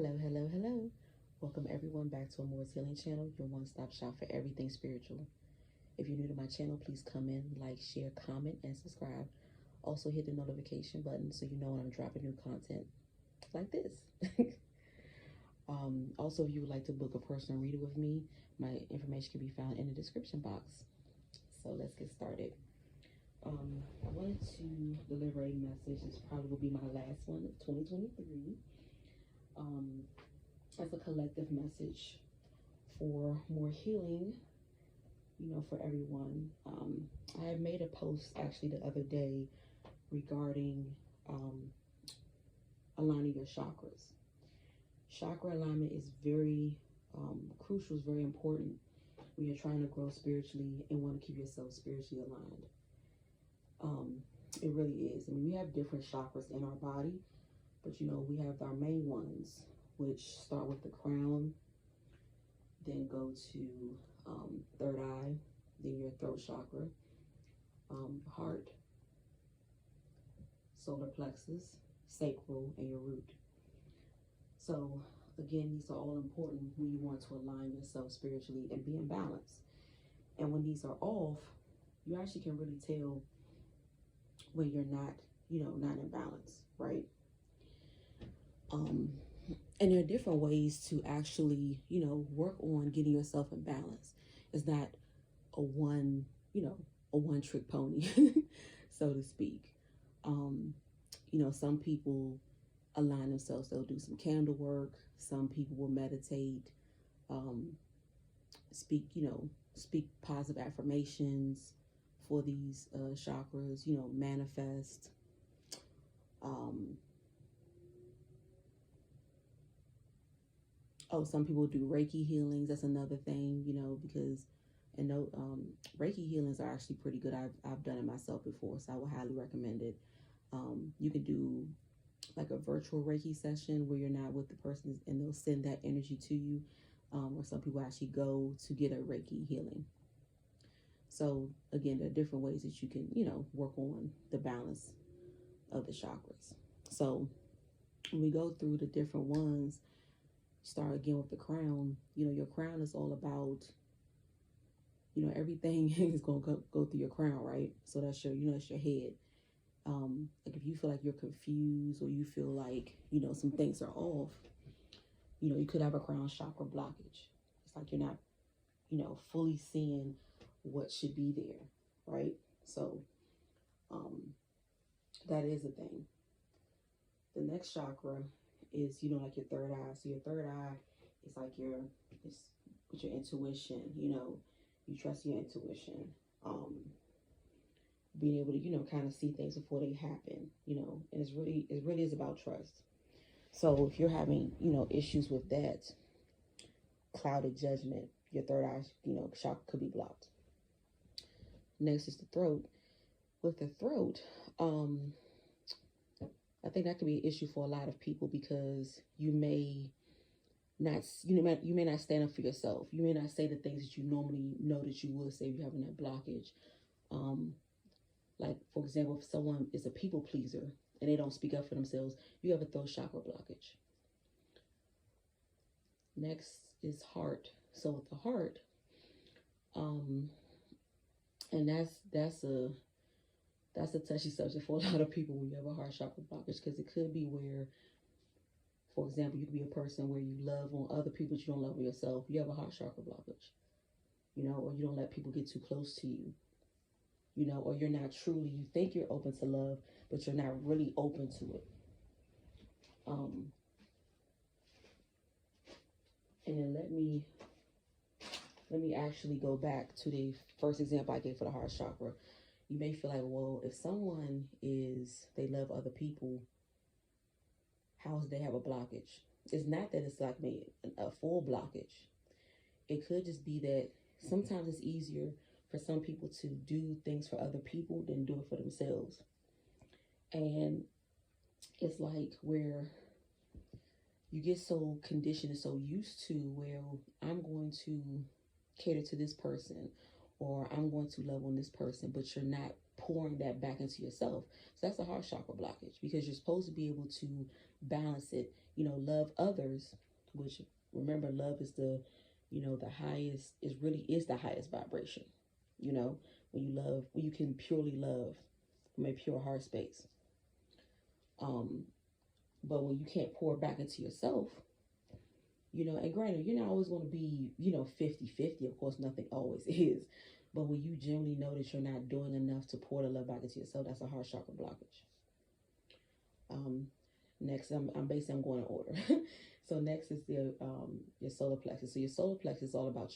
Hello, hello, hello. Welcome everyone back to Amour's Healing Channel, your one-stop shop for everything spiritual. If you're new to my channel, please come in, like, share, comment, and subscribe. Also hit the notification button so you know when I'm dropping new content like this. Also, if you would like to book a personal reading with me, my information can be found in the description box. So let's get started. I wanted to deliver a message. This probably will be my last one of 2023. As a collective message for more healing, for everyone. I had made a post actually the other day regarding aligning your chakras. Chakra alignment is very crucial, is very important when you're trying to grow spiritually and want to keep yourself spiritually aligned. It really is. I mean, we have different chakras in our body, but we have our main ones, which start with the crown, then go to third eye, then your throat chakra, heart, solar plexus, sacral, and your root. So again, these are all important when you want to align yourself spiritually and be in balance. And when these are off, you actually can really tell when you're not, not in balance, right? And there are different ways to actually, work on getting yourself in balance. It's not a one trick pony, so to speak. Some people align themselves. They'll do some candle work. Some people will meditate, speak positive affirmations for these chakras, manifest. Some people do Reiki healings. That's another thing, because Reiki healings are actually pretty good. I've done it myself before, so I would highly recommend it. You can do like a virtual Reiki session where you're not with the person and they'll send that energy to you. Or some people actually go to get a Reiki healing. So again, there are different ways that you can, work on the balance of the chakras. So when we go through the different ones, start again with the crown. Your crown is all about, everything is going to go through your crown, right? So that's your, it's your head. Like if you feel like you're confused or you feel like, some things are off, you could have a crown chakra blockage. It's like you're not, fully seeing what should be there, right? So that is a thing. The next chakra is, like your third eye. So your third eye is like it's with your intuition, you trust your intuition. Being able to, kind of see things before they happen, and it really is about trust. So if you're having, issues with that, clouded judgment, your third eye, chakra could be blocked. Next is the throat. With the throat, I think that could be an issue for a lot of people because you may not stand up for yourself. You may not say the things that you normally know that you would say if you're having that blockage. Like, for example, if someone is a people pleaser and they don't speak up for themselves, you have a throat chakra blockage. Next is heart. So with the heart, and that's a touchy subject for a lot of people when you have a heart chakra blockage, because it could be where, for example, you could be a person where you love on other people but you don't love on yourself. You have a heart chakra blockage, or you don't let people get too close to you. Or you're not truly, you think you're open to love, but you're not really open to it. And then let me actually go back to the first example I gave for the heart chakra. You may feel like, well, if someone they love other people, how do they have a blockage? It's not that it's like a full blockage. It could just be that sometimes it's easier for some people to do things for other people than do it for themselves. And it's like where you get so conditioned and so used to, well, I'm going to cater to this person, or I'm going to love on this person, but you're not pouring that back into yourself. So that's a heart chakra blockage, because you're supposed to be able to balance it. Love others, which, remember, love is the, the highest, is really is the highest vibration. When you love, when you can purely love from a pure heart space. But when you can't pour back into yourself, and granted, you're not always going to be, 50-50. Of course, nothing always is. But when you generally know that you're not doing enough to pour the love back into yourself, that's a heart chakra blockage. Next, I'm going in order. So next is your solar plexus. So your solar plexus is all about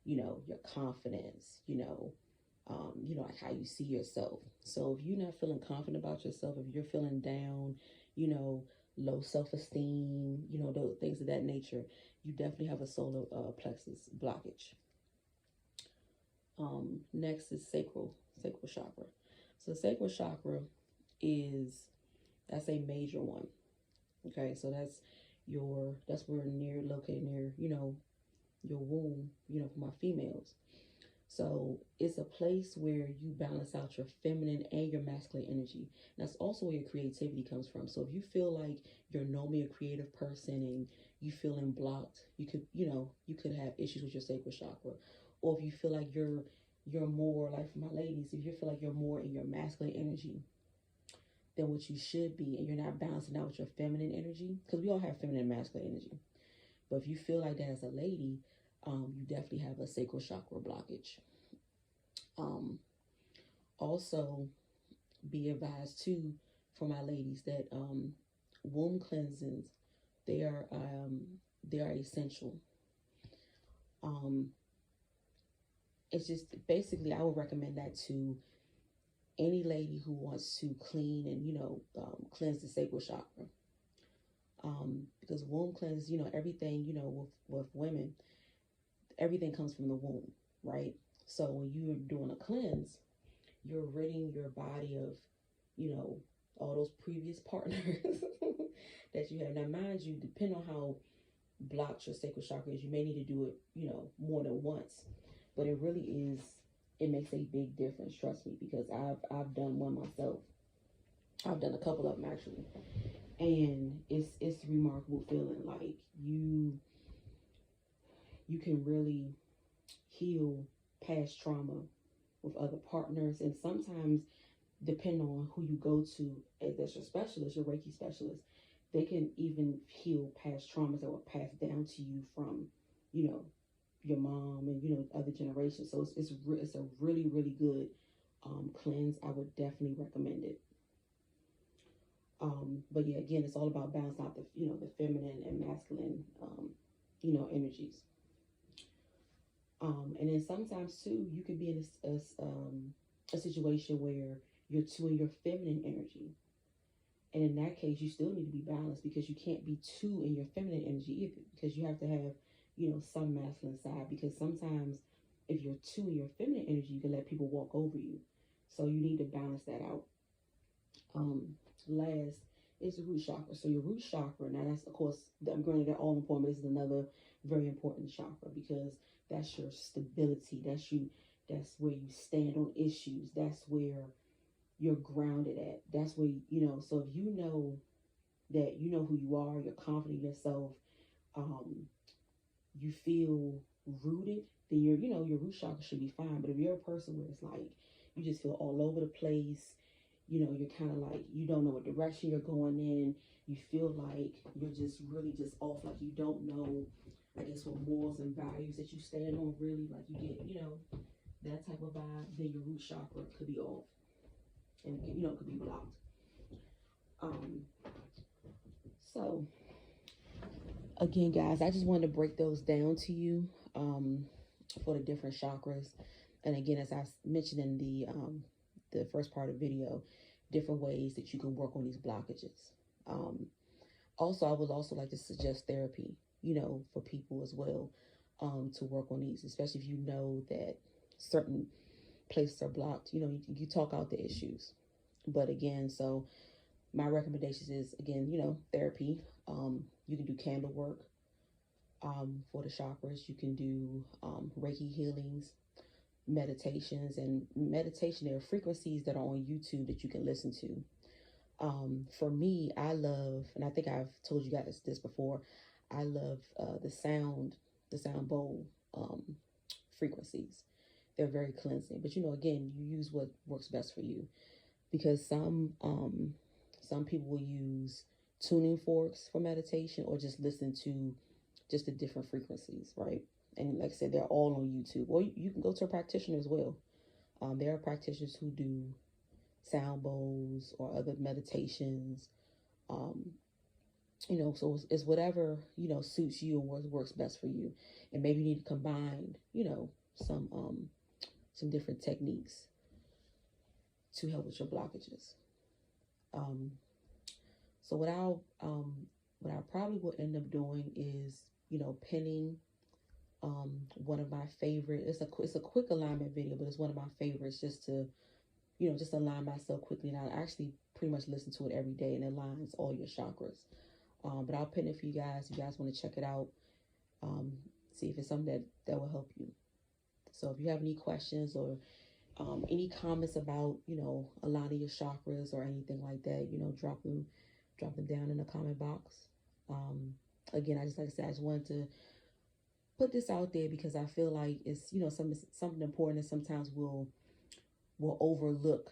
your confidence, like how you see yourself. So if you're not feeling confident about yourself, if you're feeling down, low self-esteem, those things of that nature, you definitely have a solar plexus blockage. Next is sacral chakra. So sacral chakra that's a major one. Okay, so that's where located near, your womb, for my females. So it's a place where you balance out your feminine and your masculine energy. That's also where your creativity comes from. So if you feel like you're normally a creative person and you feeling blocked, you could have issues with your sacral chakra. Or if you feel like you're more, like for my ladies, if you feel like you're more in your masculine energy than what you should be, and you're not balancing out with your feminine energy, because we all have feminine and masculine energy. But if you feel like that as a lady, you definitely have a sacral chakra blockage. Also, be advised too, for my ladies, that womb cleansings, they are essential. It's just basically, I would recommend that to any lady who wants to clean and cleanse the sacral chakra. Because womb cleanse, everything, with women, everything comes from the womb, right? So when you're doing a cleanse, you're ridding your body of, all those previous partners that you have. Now, mind you, depending on how blocked your sacral chakra is, you may need to do it, more than once. But it really it makes a big difference, trust me, because I've done one myself. I've done a couple of them actually. And it's a remarkable feeling. Like you can really heal past trauma with other partners, and sometimes, depending on who you go to as your specialist, your Reiki specialist, they can even heal past traumas that were passed down to you from, your mom and, other generations. So it's a really, really good cleanse. I would definitely recommend it. But yeah, again, it's all about balancing out the feminine and masculine, energies. And then sometimes too, you could be in a situation where you're too in your feminine energy. And in that case, you still need to be balanced, because you can't be too in your feminine energy either, because you have to have, some masculine side, because sometimes if you're too in your feminine energy, you can let people walk over you. So you need to balance that out. Last is the root chakra. So your root chakra, now that's, of course, I'm granted they're all important, but this is another very important chakra, because that's your stability. That's where you stand on issues. That's where you're grounded at. That's where, so if you know that you know who you are, you're confident in yourself, you feel rooted, then your root chakra should be fine. But if you're a person where it's like you just feel all over the place, you're kind of like, you don't know what direction you're going in, you feel like you're just really just off, like you don't know, I guess, what morals and values that you stand on, really, like you get, that type of vibe, then your root chakra could be off, and could be blocked. So again, guys, I just wanted to break those down to you for the different chakras. And again, as I mentioned in the first part of the video, different ways that you can work on these blockages. Also, I would also like to suggest therapy, for people as well, to work on these, especially if you know that certain places are blocked. You talk out the issues. But again, so my recommendations is, again, therapy. You can do candle work for the chakras. You can do Reiki healings, meditations, and meditation. There are frequencies that are on YouTube that you can listen to. For me, I love, and I think I've told you guys this before, I love the sound bowl frequencies. They're very cleansing. But again, you use what works best for you, because some people will use tuning forks for meditation, or just listen to just the different frequencies, right? And like I said, they're all on YouTube. Or you can go to a practitioner as well. There are practitioners who do sound bowls or other meditations. Um, so it's whatever, suits you and what works best for you. And maybe you need to combine, some different techniques to help with your blockages. Um, so what I probably will end up doing is, pinning one of my favorite. It's a quick alignment video, but it's one of my favorites, just to just align myself quickly. And I actually pretty much listen to it every day, and it aligns all your chakras. But I'll pin it for you guys. You guys want to check it out. See if it's something that will help you. So if you have any questions or any comments about, aligning your chakras or anything like that, drop them down in the comment box. Again, like I said, I just wanted to put this out there because I feel like it's, something important, and sometimes we'll overlook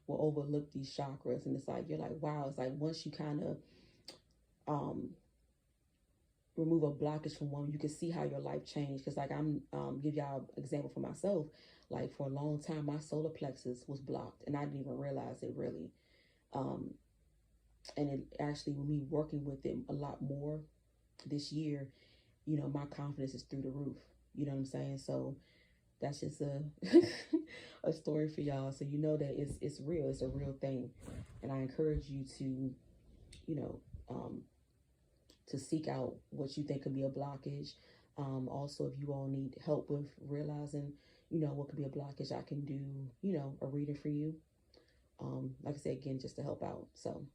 will overlook these chakras. And it's like, you're like, wow. It's like, once you kind of remove a blockage from one, you can see how your life changed. Because like, I'm give y'all an example for myself. Like, for a long time, my solar plexus was blocked, and I didn't even realize it, really. And it actually, with me working with it a lot more this year, my confidence is through the roof. You know what I'm saying? So that's just a a story for y'all, so that it's real. It's a real thing, and I encourage you to, to seek out what you think could be a blockage. Also, if you all need help with realizing, what could be a blockage, I can do, a reading for you. Like I said, again, just to help out. So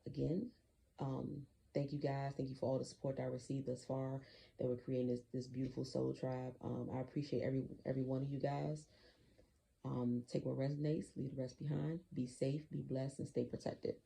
again, thank you guys. Thank you for all the support that I received thus far, that we're creating this beautiful soul tribe. I appreciate every one of you guys. Take what resonates, leave the rest behind. Be safe, be blessed, and stay protected.